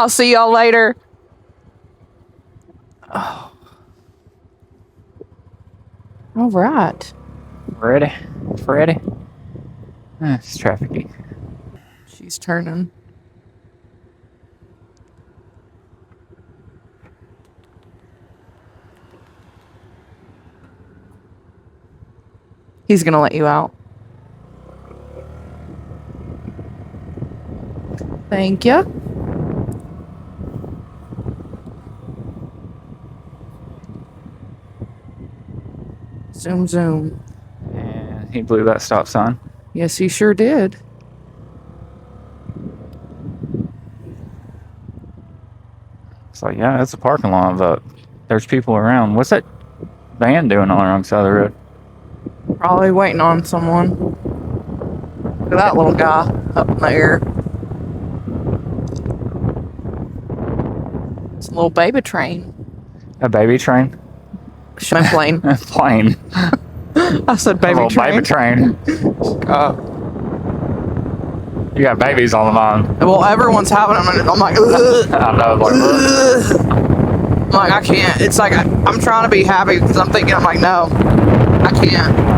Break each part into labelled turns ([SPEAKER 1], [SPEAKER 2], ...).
[SPEAKER 1] I'll see y'all later.
[SPEAKER 2] Oh.
[SPEAKER 1] All right.
[SPEAKER 2] Ready? Ready? It's trafficy.
[SPEAKER 1] She's turning. He's gonna let you out. Thank you. Zoom, zoom.
[SPEAKER 2] And he blew that stop sign.
[SPEAKER 1] Yes, he sure did.
[SPEAKER 2] It's like, yeah, it's a parking lot, but there's people around. What's that van doing on the wrong side of the road?
[SPEAKER 1] Probably waiting on someone. Look at that little guy up in the air. It's a little baby train.
[SPEAKER 2] A baby train?
[SPEAKER 1] Plane.
[SPEAKER 2] Plane.
[SPEAKER 1] I said baby train.
[SPEAKER 2] Baby train. You got babies on the mind.
[SPEAKER 1] Well, everyone's having them, and I'm like, ugh.
[SPEAKER 2] I know, like,
[SPEAKER 1] I'm like, I can't. It's like, I'm trying to be happy because I'm thinking, I'm like, no, I can't.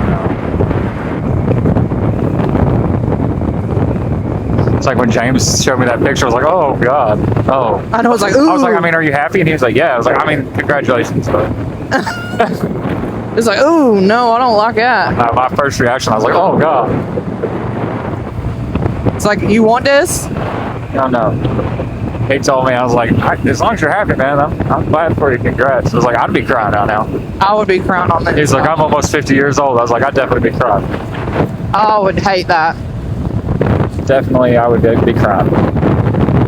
[SPEAKER 2] It's like when James showed me that picture, I was like, oh, God. Oh.
[SPEAKER 1] I know, I was like, ooh.
[SPEAKER 2] I was like, I mean, are you happy? And he was like, yeah. I was like, I mean, congratulations, but.
[SPEAKER 1] It's like, ooh, no, I don't like that.
[SPEAKER 2] My first reaction, I was like, oh, God.
[SPEAKER 1] It's like, you want this?
[SPEAKER 2] No. He told me, I was like, as long as you're happy, man, I'm glad for you. Congrats. I was like, I'd be crying right now.
[SPEAKER 1] I would be crying on this.
[SPEAKER 2] He's like, I'm almost 50 years old. I was like, I'd definitely be crying.
[SPEAKER 1] I would hate that.
[SPEAKER 2] Definitely, I would be crying.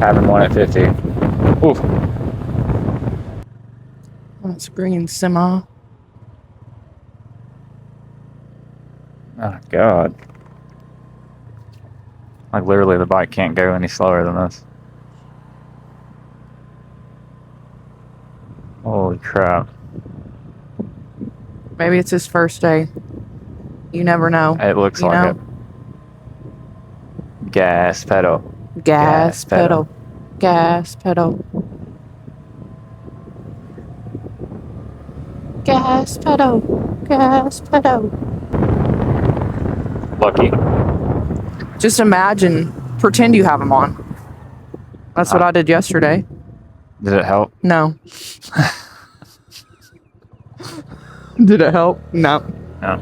[SPEAKER 2] Having one at 50. Oof.
[SPEAKER 1] That's green semi.
[SPEAKER 2] Oh, God. Like, literally, the bike can't go any slower than this. Holy crap.
[SPEAKER 1] Maybe it's his first day. You never know.
[SPEAKER 2] It looks like it. Gas pedal.
[SPEAKER 1] Gas pedal. Gas pedal. Gas pedal. Gas pedal.
[SPEAKER 2] Lucky.
[SPEAKER 1] Just imagine, pretend you have them on. That's what I did yesterday.
[SPEAKER 2] Did it help?
[SPEAKER 1] No. Did it help? No.
[SPEAKER 2] No.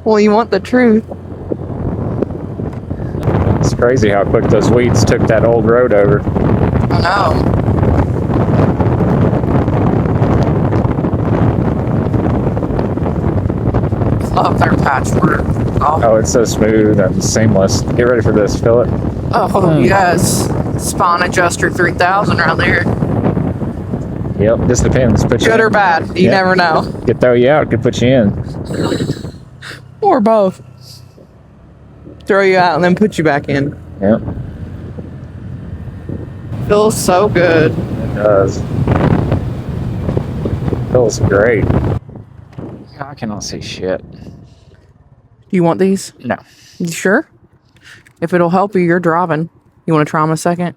[SPEAKER 1] Well, you want the truth.
[SPEAKER 2] It's crazy how quick those weeds took that old road over.
[SPEAKER 1] I know. Love their patchwork.
[SPEAKER 2] Oh, it's so smooth and seamless. Get ready for this. Feel it.
[SPEAKER 1] Oh, yes. Spine adjuster 3000 right there.
[SPEAKER 2] Yep, just depends.
[SPEAKER 1] Good or bad, you never know.
[SPEAKER 2] Could throw you out, could put you in.
[SPEAKER 1] Or both. Throw you out and then put you back in.
[SPEAKER 2] Yep.
[SPEAKER 1] Feels so good.
[SPEAKER 2] It does. Feels great. I cannot see shit.
[SPEAKER 1] Do you want these?
[SPEAKER 2] No.
[SPEAKER 1] You sure? If it'll help you, you're driving. You want to try them a second?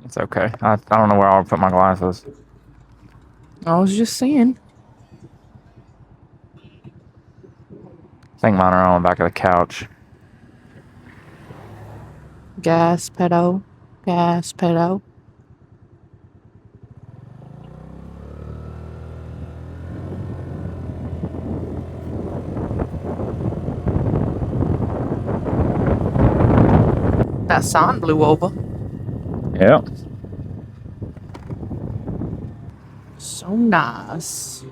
[SPEAKER 2] It's okay. I don't know where I'll put my glasses.
[SPEAKER 1] I was just saying.
[SPEAKER 2] I think mine are on the back of the couch.
[SPEAKER 1] Gas pedal. Gas pedal. That sign blew over.
[SPEAKER 2] Yep.
[SPEAKER 1] So nice.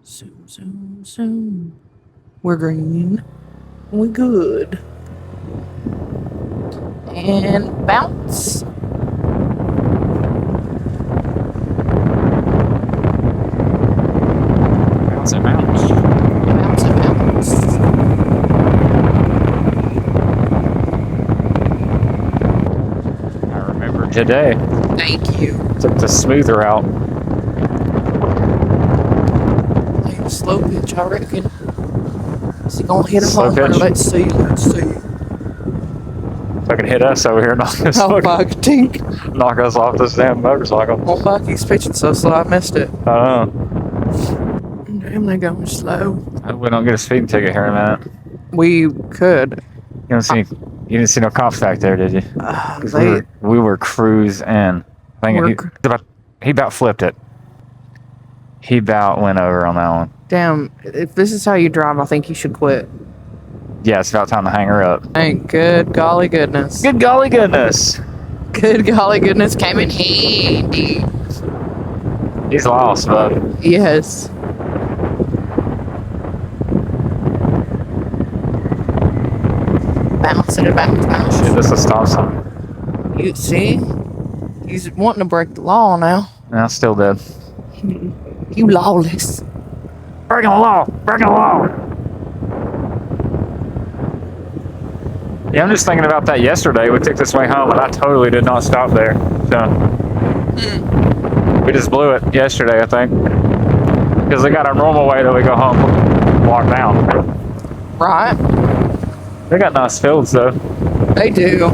[SPEAKER 1] Zoom, zoom, zoom. We're green. We good. And bounce.
[SPEAKER 2] Bounce and bounce.
[SPEAKER 1] Bounce and bounce.
[SPEAKER 2] I remember today.
[SPEAKER 1] Thank you.
[SPEAKER 2] Took the smoother out.
[SPEAKER 1] slow pitch, I reckon. Is he gonna hit a
[SPEAKER 2] Slow
[SPEAKER 1] homer?
[SPEAKER 2] pitch?
[SPEAKER 1] Let's see.
[SPEAKER 2] Fucking hit us over here, knock us,
[SPEAKER 1] Oh fuck, tink.
[SPEAKER 2] knock us off this damn motorcycle.
[SPEAKER 1] Oh fuck, he's pitching so slow, I missed it.
[SPEAKER 2] I don't know.
[SPEAKER 1] Damn, they going slow.
[SPEAKER 2] We don't get a speeding ticket here in a minute.
[SPEAKER 1] We could.
[SPEAKER 2] You didn't see no cops back there, did you? 'Cause we were cruising. I think he about flipped it. He about went over on that one.
[SPEAKER 1] Damn, if this is how you drive, I think you should quit.
[SPEAKER 2] Yeah, it's about time to hang her up.
[SPEAKER 1] Thank good golly goodness.
[SPEAKER 2] Good golly goodness.
[SPEAKER 1] Good golly goodness came in handy.
[SPEAKER 2] He's lost, bud.
[SPEAKER 1] Yes. Bounce it bounce.
[SPEAKER 2] Shit, this is a stop sign.
[SPEAKER 1] You see? He's wanting to break the law now.
[SPEAKER 2] No, still dead.
[SPEAKER 1] You lawless.
[SPEAKER 2] Breaking the law! Breaking the law! Yeah, I'm just thinking about that yesterday. We took this way home and I totally did not stop there. So we just blew it yesterday, I think. Because they got our normal way that we go home, walk down.
[SPEAKER 1] Right.
[SPEAKER 2] They got nice fields though.
[SPEAKER 1] They do.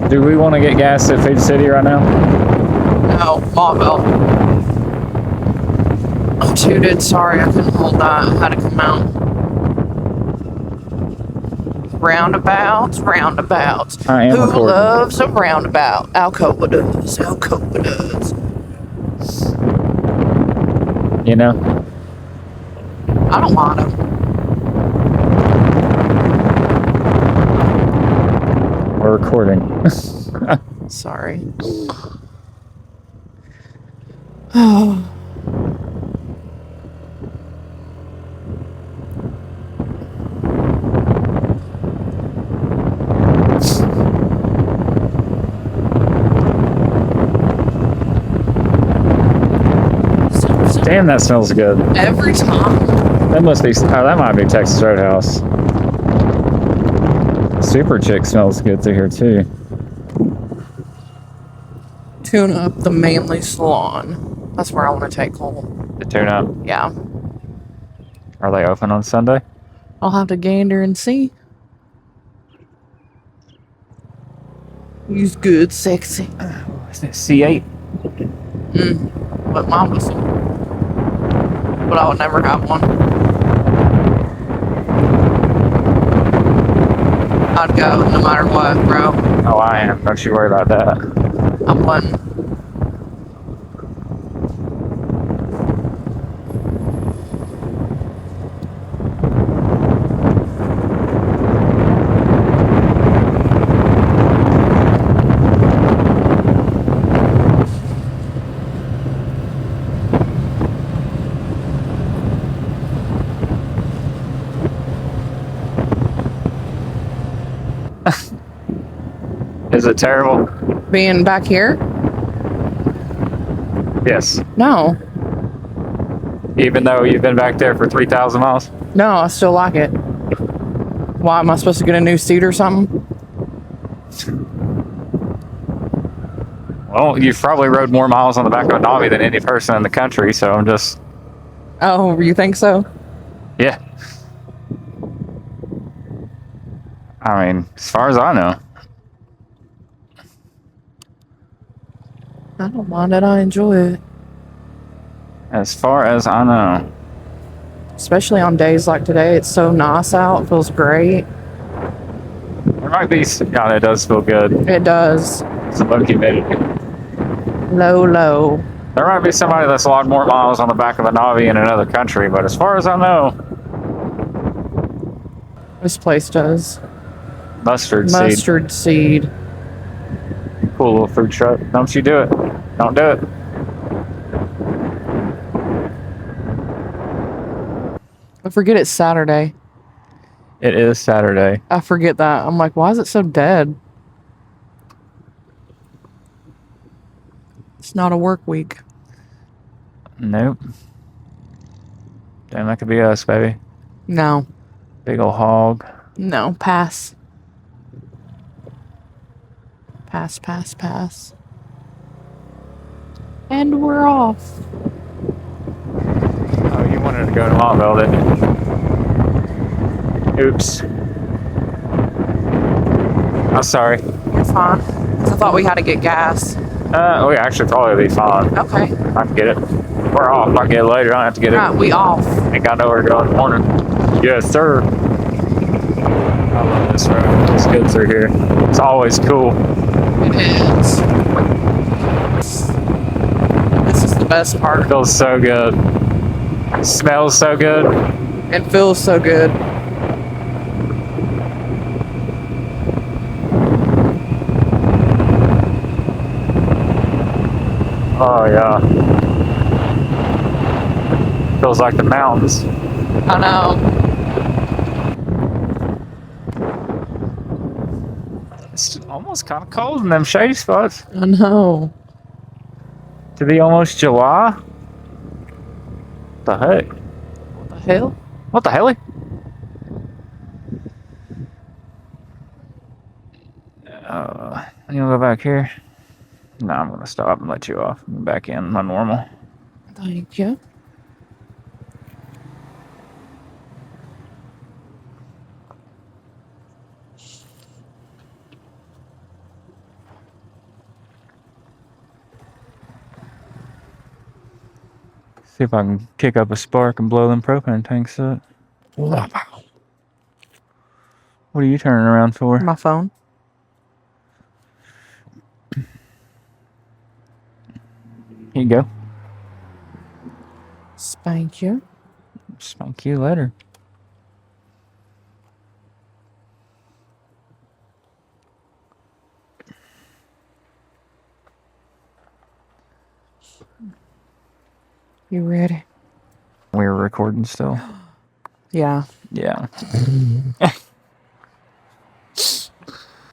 [SPEAKER 2] Do we want to get gas at Food City right now?
[SPEAKER 1] No, Mobile. I'm too dead sorry I couldn't hold that. I had to come out. Roundabouts.
[SPEAKER 2] I am
[SPEAKER 1] Who
[SPEAKER 2] recording.
[SPEAKER 1] loves a roundabout? Alcoa does.
[SPEAKER 2] You know?
[SPEAKER 1] I don't mind them.
[SPEAKER 2] We're recording.
[SPEAKER 1] Sorry. Oh.
[SPEAKER 2] Damn, that smells good.
[SPEAKER 1] Every time.
[SPEAKER 2] That must be. Oh, that might be Texas Roadhouse. Super Chick smells good through here too.
[SPEAKER 1] Tune up the Manly Salon. That's where I want to take Cole.
[SPEAKER 2] The tune up.
[SPEAKER 1] Yeah.
[SPEAKER 2] Are they open on Sunday?
[SPEAKER 1] I'll have to gander and see. He's good, sexy.
[SPEAKER 2] Isn't it C8?
[SPEAKER 1] But mine was. But I would never have one. I'd go no matter what, bro.
[SPEAKER 2] Oh, I am. Don't you worry about that.
[SPEAKER 1] I'm one.
[SPEAKER 2] Is it terrible?
[SPEAKER 1] Being back here?
[SPEAKER 2] Yes.
[SPEAKER 1] No.
[SPEAKER 2] Even though you've been back there for 3,000 miles?
[SPEAKER 1] No, I still like it. Why, am I supposed to get a new seat or something?
[SPEAKER 2] Well, you've probably rode more miles on the back of a Navi than any person in the country, so I'm just...
[SPEAKER 1] Oh, you think so?
[SPEAKER 2] Yeah. I mean, as far as I know.
[SPEAKER 1] I don't mind it. I enjoy it.
[SPEAKER 2] As far as I know.
[SPEAKER 1] Especially on days like today. It's so nice out. It feels great.
[SPEAKER 2] There might be... God, it does feel good.
[SPEAKER 1] It does.
[SPEAKER 2] It's a low humidity.
[SPEAKER 1] Low.
[SPEAKER 2] There might be somebody that's logged more miles on the back of a Navi in another country, but as far as I know...
[SPEAKER 1] This place does.
[SPEAKER 2] Mustard seed.
[SPEAKER 1] Mustard seed.
[SPEAKER 2] Cool little food truck. Don't you do it. Don't do it.
[SPEAKER 1] I forget it's Saturday.
[SPEAKER 2] It is Saturday.
[SPEAKER 1] I forget that. I'm like, why is it so dead? It's not a work week.
[SPEAKER 2] Nope. Damn, that could be us, baby.
[SPEAKER 1] No.
[SPEAKER 2] Big ol' hog.
[SPEAKER 1] No. Pass. Pass, pass, pass. And we're off.
[SPEAKER 2] Oh, you wanted to go to Montville, didn't you? Oops. I'm sorry.
[SPEAKER 1] You're fine. I thought we had to get gas.
[SPEAKER 2] We actually probably be fine.
[SPEAKER 1] Okay.
[SPEAKER 2] I can get it. We're off. I can get it later. I don't have to get it.
[SPEAKER 1] Right, we off.
[SPEAKER 2] Ain't got nowhere to go in the morning. Yes, sir. I love this road. It's good through here. It's always cool.
[SPEAKER 1] It is. This is the best part.
[SPEAKER 2] It feels so good. It smells so good.
[SPEAKER 1] It feels so good.
[SPEAKER 2] Oh, yeah. Feels like the mountains.
[SPEAKER 1] I know.
[SPEAKER 2] It's almost kind of cold in them shady spots.
[SPEAKER 1] I know.
[SPEAKER 2] To be almost July? What the heck?
[SPEAKER 1] What the hell?
[SPEAKER 2] What the hell? You wanna go back here? No, I'm gonna stop and let you off. I'm back in my normal.
[SPEAKER 1] Thank you.
[SPEAKER 2] See if I can kick up a spark and blow them propane tanks up. What are you turning around for?
[SPEAKER 1] My phone.
[SPEAKER 2] Here you go.
[SPEAKER 1] Spank you.
[SPEAKER 2] Spank you later.
[SPEAKER 1] You ready?
[SPEAKER 2] We're recording still.
[SPEAKER 1] Yeah.
[SPEAKER 2] Yeah.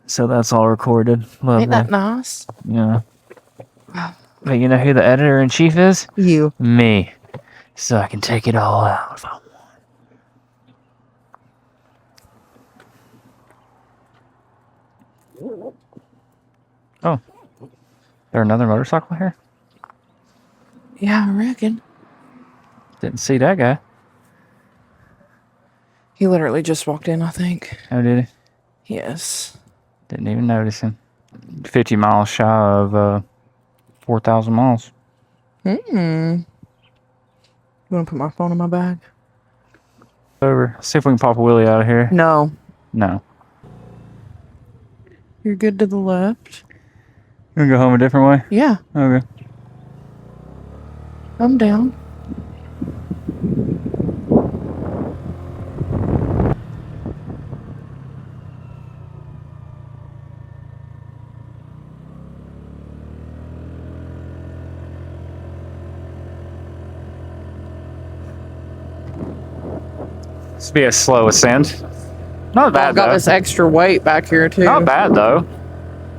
[SPEAKER 2] So that's all recorded. Lovely.
[SPEAKER 1] Ain't that nice?
[SPEAKER 2] Yeah. But you know who the editor-in-chief is?
[SPEAKER 1] You.
[SPEAKER 2] Me. So I can take it all out if I want. Oh. There another motorcycle here?
[SPEAKER 1] Yeah, I reckon.
[SPEAKER 2] Didn't see that guy.
[SPEAKER 1] He literally just walked in, I think.
[SPEAKER 2] Oh, did he?
[SPEAKER 1] Yes.
[SPEAKER 2] Didn't even notice him. 50 miles shy of 4,000 miles.
[SPEAKER 1] You want to put my phone in my bag?
[SPEAKER 2] Over. See if we can pop a wheelie out of here.
[SPEAKER 1] No.
[SPEAKER 2] No.
[SPEAKER 1] You're good to the left.
[SPEAKER 2] You want to go home a different way?
[SPEAKER 1] Yeah.
[SPEAKER 2] Okay.
[SPEAKER 1] I'm down.
[SPEAKER 2] This be a slow ascent. Not bad,
[SPEAKER 1] I've got
[SPEAKER 2] though.
[SPEAKER 1] this extra weight back here, too.
[SPEAKER 2] Not bad, though.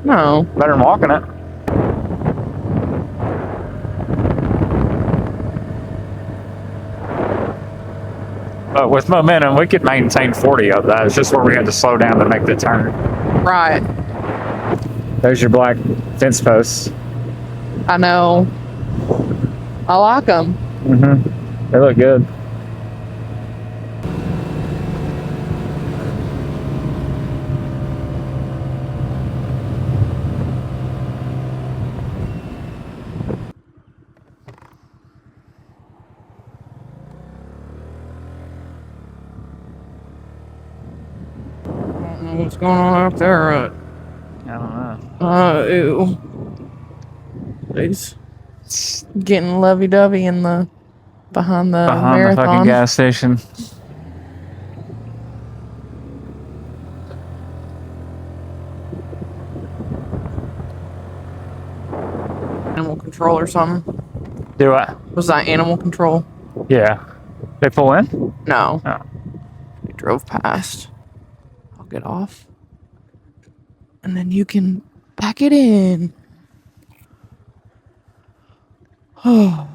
[SPEAKER 1] No.
[SPEAKER 2] Better than walking it. But with momentum, we could maintain 40 of that. It's just where we had to slow down to make the turn.
[SPEAKER 1] Right.
[SPEAKER 2] There's your black fence posts.
[SPEAKER 1] I know. I like them.
[SPEAKER 2] Mm-hmm. They look good.
[SPEAKER 1] What's going on up there?
[SPEAKER 2] I don't know.
[SPEAKER 1] Ew. He's getting lovey-dovey in the behind the
[SPEAKER 2] Behind
[SPEAKER 1] marathon.
[SPEAKER 2] the fucking gas station.
[SPEAKER 1] Animal control or something.
[SPEAKER 2] Do what?
[SPEAKER 1] Was that animal control?
[SPEAKER 2] Yeah. They pull in?
[SPEAKER 1] No.
[SPEAKER 2] Oh.
[SPEAKER 1] We drove past. I'll get off. And then you can pack it in. Oh.